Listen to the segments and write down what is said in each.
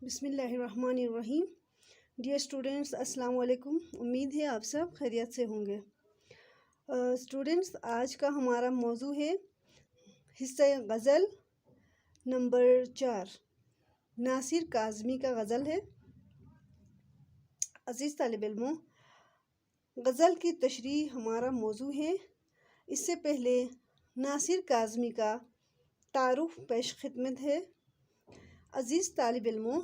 بسم اللہ الرحمن الرحیم۔ ڈیئر اسٹوڈنٹس، السلام علیکم۔ امید ہے آپ سب خیریت سے ہوں گے۔ اسٹوڈنٹس، آج کا ہمارا موضوع ہے حصہ غزل نمبر 4، ناصر کاظمی کا غزل ہے۔ عزیز طالب علموں، غزل کی تشریح ہمارا موضوع ہے۔ اس سے پہلے ناصر کاظمی کا تعارف پیش خدمت ہے۔ عزیز طالب علموں،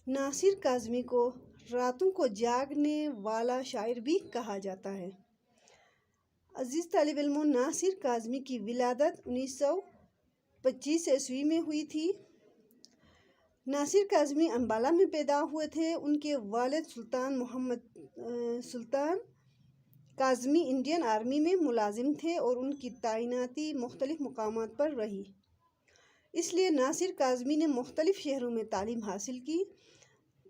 ناصر کاظمی کو راتوں کو جاگنے والا شاعر بھی کہا جاتا ہے۔ عزیز طالب علموں، ناصر کاظمی کی ولادت 1925 عیسوی میں ہوئی تھی۔ ناصر کاظمی انبالہ میں پیدا ہوئے تھے۔ ان کے والد سلطان محمد سلطان کاظمی انڈین آرمی میں ملازم تھے اور ان کی تعیناتی مختلف مقامات پر رہی۔ اس لیے ناصر کاظمی نے مختلف شہروں میں تعلیم حاصل کی۔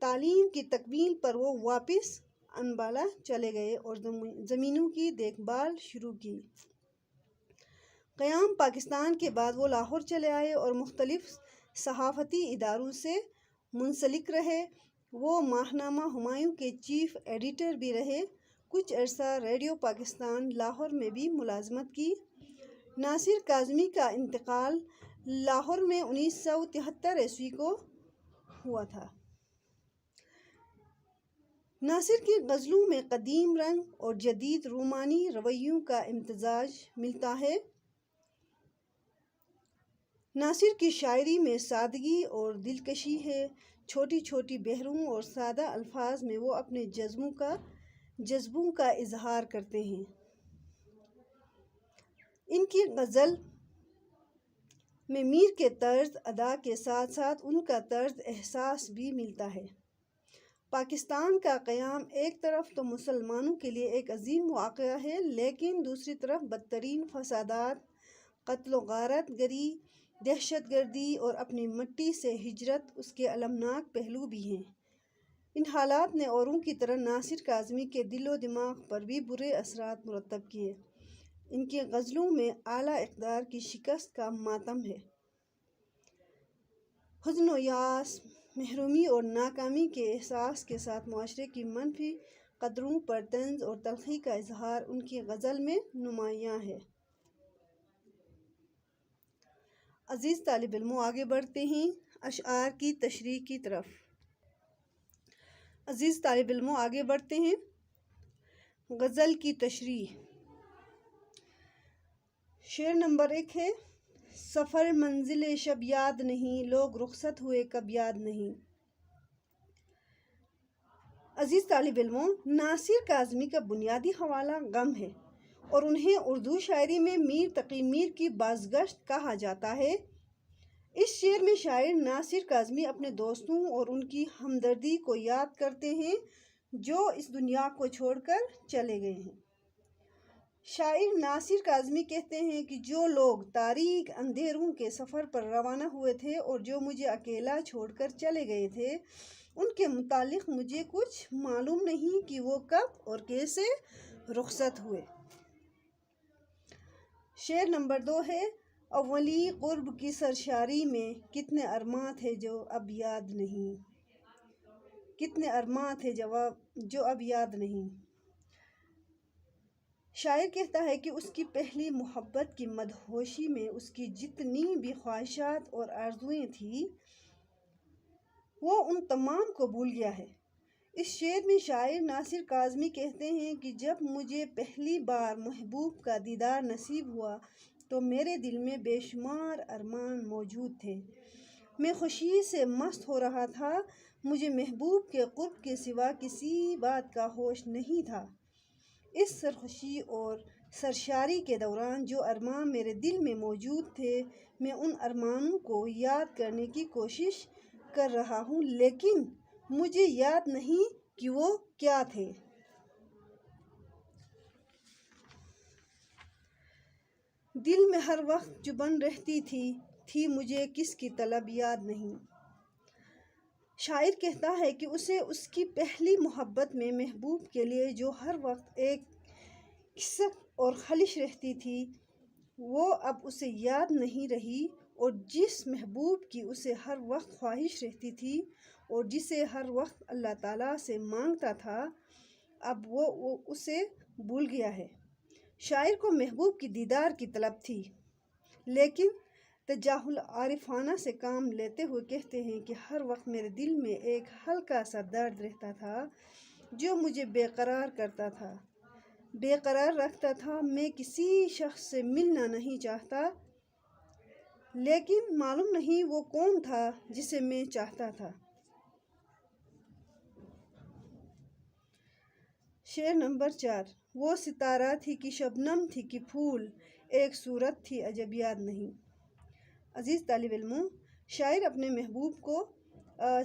تعلیم کی تکمیل پر وہ واپس انبالہ چلے گئے اور زمینوں کی دیکھ بھال شروع کی۔ قیام پاکستان کے بعد وہ لاہور چلے آئے اور مختلف صحافتی اداروں سے منسلک رہے۔ وہ ماہنامہ ہمایوں کے چیف ایڈیٹر بھی رہے۔ کچھ عرصہ ریڈیو پاکستان لاہور میں بھی ملازمت کی۔ ناصر کاظمی کا انتقال لاہور میں 1973 عیسوی کو ہوا تھا۔ ناصر کی غزلوں میں قدیم رنگ اور جدید رومانی رویوں کا امتزاج ملتا ہے۔ ناصر کی شاعری میں سادگی اور دلکشی ہے۔ چھوٹی چھوٹی بحروں اور سادہ الفاظ میں وہ اپنے جذبوں کا اظہار کرتے ہیں۔ ان کی غزل میں میر کے طرز ادا کے ساتھ ساتھ ان کا طرز احساس بھی ملتا ہے۔ پاکستان کا قیام ایک طرف تو مسلمانوں کے لیے ایک عظیم واقعہ ہے، لیکن دوسری طرف بدترین فسادات، قتل و غارت گری، دہشت گردی اور اپنی مٹی سے ہجرت اس کے المناک پہلو بھی ہیں۔ ان حالات نے اوروں کی طرح ناصر کاظمی کے دل و دماغ پر بھی برے اثرات مرتب کیے۔ ان کی غزلوں میں اعلیٰ اقدار کی شکست کا ماتم ہے۔ حزن و یاس، محرومی اور ناکامی کے احساس کے ساتھ معاشرے کی منفی قدروں پر طنز اور تلخی کا اظہار ان کی غزل میں نمایاں ہے۔ عزیز طالب علموں، آگے بڑھتے ہیں اشعار کی تشریح کی طرف۔ عزیز طالب علموں، آگے بڑھتے ہیں غزل کی تشریح۔ شعر نمبر 1 ہے: سفر منزل شب یاد نہیں، لوگ رخصت ہوئے کب یاد نہیں۔ عزیز طالب علموں، ناصر کاظمی کا بنیادی حوالہ غم ہے اور انہیں اردو شاعری میں میر تقی میر کی بازگشت کہا جاتا ہے۔ اس شعر میں شاعر ناصر کاظمی اپنے دوستوں اور ان کی ہمدردی کو یاد کرتے ہیں جو اس دنیا کو چھوڑ کر چلے گئے ہیں۔ شاعر ناصر کاظمی کہتے ہیں کہ جو لوگ تاریک اندھیروں کے سفر پر روانہ ہوئے تھے اور جو مجھے اکیلا چھوڑ کر چلے گئے تھے، ان کے متعلق مجھے کچھ معلوم نہیں کہ وہ کب اور کیسے رخصت ہوئے۔ شعر نمبر 2 ہے: اولی قرب کی سرشاری میں کتنے ارماں تھے جو اب یاد نہیں، کتنے ارماں تھے جو اب یاد نہیں۔ شاعر کہتا ہے کہ اس کی پہلی محبت کی مدہوشی میں اس کی جتنی بھی خواہشات اور آرزوئیں تھیں، وہ ان تمام کو بھول گیا ہے۔ اس شعر میں شاعر ناصر کاظمی کہتے ہیں کہ جب مجھے پہلی بار محبوب کا دیدار نصیب ہوا تو میرے دل میں بے شمار ارمان موجود تھے۔ میں خوشی سے مست ہو رہا تھا، مجھے محبوب کے قرب کے سوا کسی بات کا ہوش نہیں تھا۔ اس سرخوشی اور سرشاری کے دوران جو ارمان میرے دل میں موجود تھے، میں ان ارمانوں کو یاد کرنے کی کوشش کر رہا ہوں، لیکن مجھے یاد نہیں کہ وہ کیا تھے۔ دل میں ہر وقت چبھن رہتی تھی مجھے کس کی طلب یاد نہیں۔ شاعر کہتا ہے کہ اسے اس کی پہلی محبت میں محبوب کے لیے جو ہر وقت ایک کسک اور خلش رہتی تھی، وہ اب اسے یاد نہیں رہی اور جس محبوب کی اسے ہر وقت خواہش رہتی تھی اور جسے ہر وقت اللہ تعالیٰ سے مانگتا تھا، اب وہ اسے بھول گیا ہے۔ شاعر کو محبوب کی دیدار کی طلب تھی، لیکن تجاہل عارفانہ سے کام لیتے ہوئے کہتے ہیں کہ ہر وقت میرے دل میں ایک ہلکا سا درد رہتا تھا جو مجھے بے قرار رکھتا تھا۔ میں کسی شخص سے ملنا نہیں چاہتا، لیکن معلوم نہیں وہ کون تھا جسے میں چاہتا تھا۔ شعر نمبر 4۔ وہ ستارہ تھی کہ شبنم تھی کہ پھول، ایک صورت تھی عجب یاد نہیں۔ عزیز طالب علموں، شاعر اپنے محبوب کو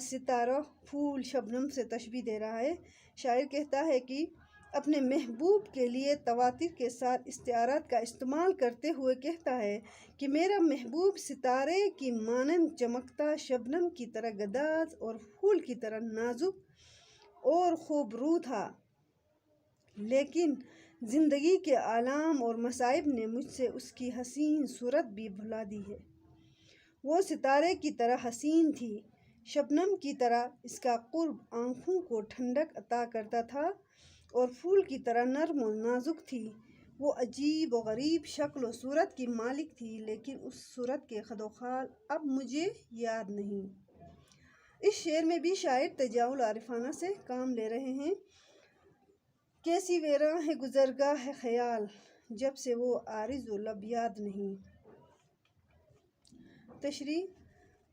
ستارہ، پھول، شبنم سے تشبیہ دے رہا ہے۔ شاعر کہتا ہے کہ اپنے محبوب کے لیے تواتر کے ساتھ استعارات کا استعمال کرتے ہوئے کہتا ہے کہ میرا محبوب ستارے کی مانند چمکتا، شبنم کی طرح گداز اور پھول کی طرح نازک اور خوبرو تھا، لیکن زندگی کے آلام اور مصائب نے مجھ سے اس کی حسین صورت بھی بھلا دی ہے۔ وہ ستارے کی طرح حسین تھی، شبنم کی طرح اس کا قرب آنکھوں کو ٹھنڈک عطا کرتا تھا، اور پھول کی طرح نرم و نازک تھی۔ وہ عجیب و غریب شکل و صورت کی مالک تھی، لیکن اس صورت کے خد و خال اب مجھے یاد نہیں۔ اس شعر میں بھی شاعر تجاہل عارفانہ سے کام لے رہے ہیں۔ کیسی ویراں ہے گزرگاہ خیال، جب سے وہ عارض و لب یاد نہیں۔ تشریح: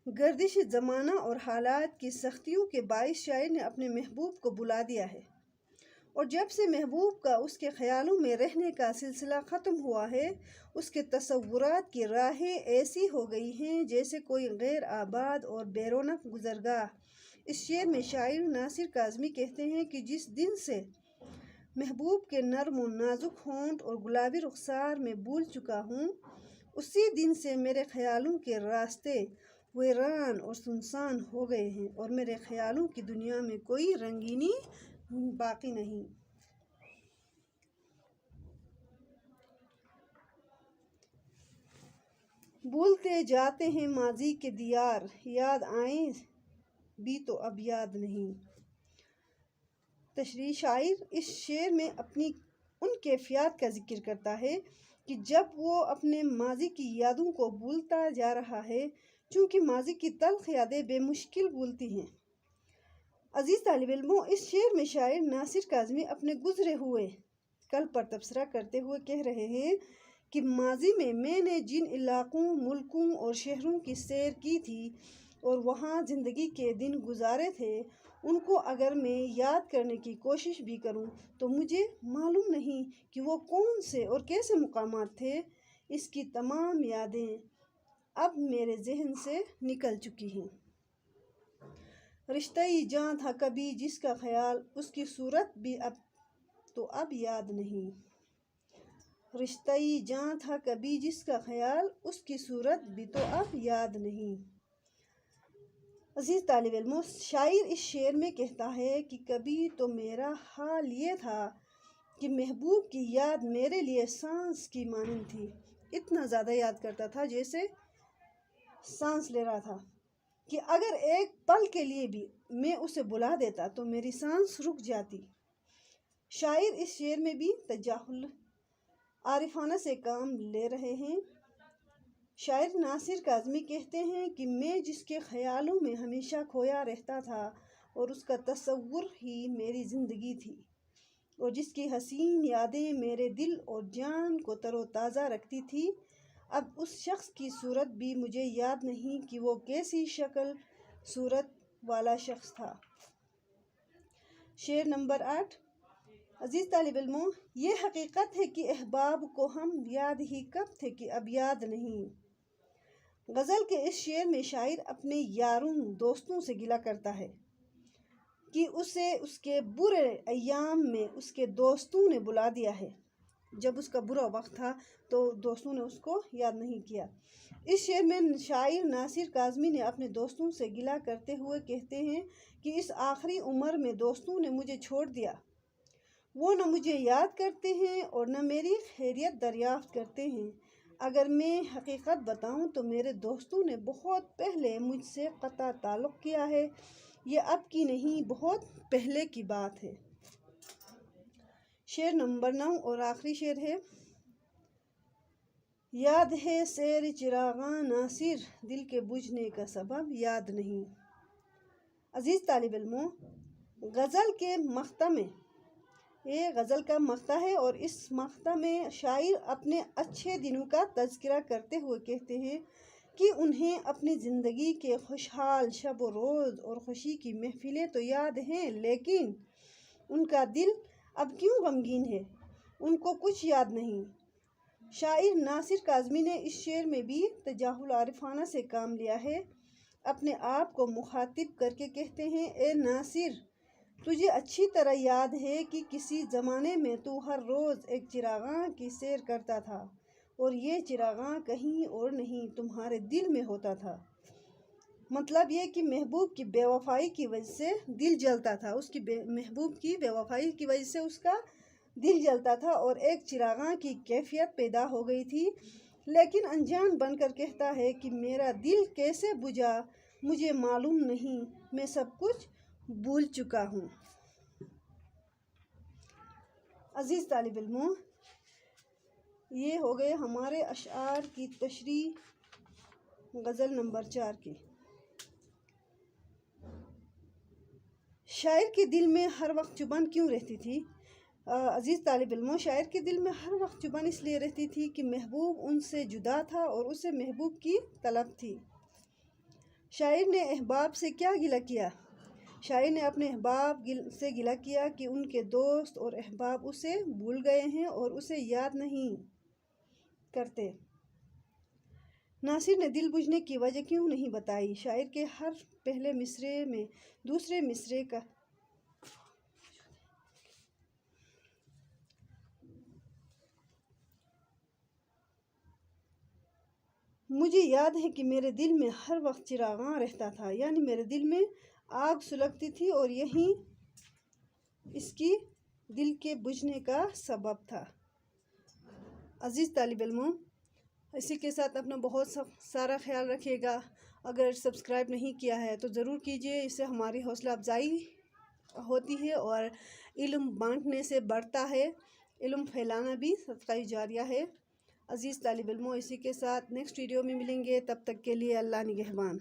گردش زمانہ اور حالات کی سختیوں کے باعث شاعر نے اپنے محبوب کو بھلا دیا ہے، اور جب سے محبوب کا اس کے خیالوں میں رہنے کا سلسلہ ختم ہوا ہے، اس کے تصورات کی راہیں ایسی ہو گئی ہیں جیسے کوئی غیر آباد اور بے رونق گزرگاہ۔ اس شعر میں شاعر ناصر کاظمی کہتے ہیں کہ جس دن سے محبوب کے نرم و نازک ہونٹ اور گلابی رخسار میں بھول چکا ہوں، اسی دن سے میرے خیالوں کے راستے ویران اور سنسان ہو گئے ہیں، اور میرے خیالوں کی دنیا میں کوئی رنگینی باقی نہیں۔ بھولتے جاتے ہیں ماضی کے دیار، یاد آئیں بھی تو اب یاد نہیں۔ تشریح: شاعر اس شعر میں اپنی ان کیفیات کا ذکر کرتا ہے کہ جب وہ اپنے ماضی کی یادوں کو بھولتا جا رہا ہے، چونکہ ماضی کی تلخ یادیں بے مشکل بھولتی ہیں۔ عزیز طالب علموں، اس شعر میں شاعر ناصر کاظمی اپنے گزرے ہوئے کل پر تبصرہ کرتے ہوئے کہہ رہے ہیں کہ ماضی میں نے جن علاقوں، ملکوں اور شہروں کی سیر کی تھی اور وہاں زندگی کے دن گزارے تھے، ان کو اگر میں یاد کرنے کی کوشش بھی کروں تو مجھے معلوم نہیں کہ وہ کون سے اور کیسے مقامات تھے۔ اس کی تمام یادیں اب میرے ذہن سے نکل چکی ہیں۔ رشتہ-ای جاں تھا کبھی جس کا خیال، اس کی صورت بھی اب یاد نہیں۔ رشتہ-ای جاں تھا کبھی جس کا خیال، اس کی صورت بھی تو اب یاد نہیں۔ عزیز طالب علموں، شاعر اس شعر میں کہتا ہے کہ کبھی تو میرا حال یہ تھا کہ محبوب کی یاد میرے لیے سانس کی مانند تھی، اتنا زیادہ یاد کرتا تھا جیسے سانس لے رہا تھا، کہ اگر ایک پل کے لیے بھی میں اسے بلا دیتا تو میری سانس رک جاتی۔ شاعر اس شعر میں بھی تجاہل عارفانہ سے کام لے رہے ہیں۔ شاعر ناصر کاظمی کہتے ہیں کہ میں جس کے خیالوں میں ہمیشہ کھویا رہتا تھا اور اس کا تصور ہی میری زندگی تھی، اور جس کی حسین یادیں میرے دل اور جان کو تر و تازہ رکھتی تھی، اب اس شخص کی صورت بھی مجھے یاد نہیں کہ وہ کیسی شکل صورت والا شخص تھا۔ شعر نمبر 8۔ عزیز طالب علموں، یہ حقیقت ہے کہ احباب کو ہم یاد ہی کب تھے کہ اب یاد نہیں۔ غزل کے اس شعر میں شاعر اپنے یاروں، دوستوں سے گلہ کرتا ہے کہ اسے اس کے برے ایام میں اس کے دوستوں نے بلا دیا ہے۔ جب اس کا برا وقت تھا تو دوستوں نے اس کو یاد نہیں کیا۔ اس شعر میں شاعر ناصر کاظمی نے اپنے دوستوں سے گلہ کرتے ہوئے کہتے ہیں کہ اس آخری عمر میں دوستوں نے مجھے چھوڑ دیا، وہ نہ مجھے یاد کرتے ہیں اور نہ میری خیریت دریافت کرتے ہیں۔ اگر میں حقیقت بتاؤں تو میرے دوستوں نے بہت پہلے مجھ سے قطع تعلق کیا ہے، یہ اب کی نہیں، بہت پہلے کی بات ہے۔ شعر نمبر 9 اور آخری شعر ہے: یاد ہے سیر چراغاں ناصر، دل کے بجھنے کا سبب یاد نہیں۔ عزیز طالب علموں، غزل کے مقطع میں، یہ غزل کا مقطع ہے اور اس مقطع میں شاعر اپنے اچھے دنوں کا تذکرہ کرتے ہوئے کہتے ہیں کہ انہیں اپنی زندگی کے خوشحال شب و روز اور خوشی کی محفلیں تو یاد ہیں، لیکن ان کا دل اب کیوں غمگین ہے، ان کو کچھ یاد نہیں۔ شاعر ناصر کاظمی نے اس شعر میں بھی تجاہل عارفانہ سے کام لیا ہے۔ اپنے آپ کو مخاطب کر کے کہتے ہیں: اے ناصر، تجھے اچھی طرح یاد ہے کہ کسی زمانے میں تو ہر روز ایک چراغاں کی سیر کرتا تھا، اور یہ چراغاں کہیں اور نہیں، تمہارے دل میں ہوتا تھا۔ مطلب یہ کہ محبوب کی بے وفائی کی وجہ سے دل جلتا تھا، اس کی محبوب کی بے وفائی کی وجہ سے اس کا دل جلتا تھا اور ایک چراغاں کی کیفیت پیدا ہو گئی تھی، لیکن انجان بن کر کہتا ہے کہ میرا دل کیسے بجھا مجھے معلوم نہیں، میں سب کچھ بھول چکا ہوں۔ عزیز طالب علموں، یہ ہو گئے ہمارے اشعار کی تشریح غزل نمبر 4 کی۔ شاعر کے دل میں ہر وقت چبھن کیوں رہتی تھی؟ عزیز طالب علموں، شاعر کے دل میں ہر وقت چبھن اس لیے رہتی تھی کہ محبوب ان سے جدا تھا اور اسے محبوب کی طلب تھی۔ شاعر نے احباب سے کیا گلہ کیا؟ شاعر نے اپنے احباب سے گلہ کیا کہ ان کے دوست اور احباب اسے بھول گئے ہیں اور اسے یاد نہیں کرتے۔ ناصر نے دل بجھنے کی وجہ کیوں نہیں بتائی؟ شاعر کے ہر پہلے مصرعے میں دوسرے مصرعے کا مجھے یاد ہے کہ میرے دل میں ہر وقت چراغاں رہتا تھا، یعنی میرے دل میں آگ سلگتی تھی اور یہی اس کی دل کے بجھنے کا سبب تھا۔ عزیز طالب علموں، اسی کے ساتھ اپنا بہت سارا خیال رکھیے گا۔ اگر سبسکرائب نہیں کیا ہے تو ضرور کیجیے، اس سے ہماری حوصلہ افزائی ہوتی ہے اور علم بانٹنے سے بڑھتا ہے، علم پھیلانا بھی صدقہ جاریہ ہے۔ عزیز طالب علموں، اسی کے ساتھ نیکسٹ ویڈیو میں ملیں گے، تب تک کے لیے اللہ نگہبان۔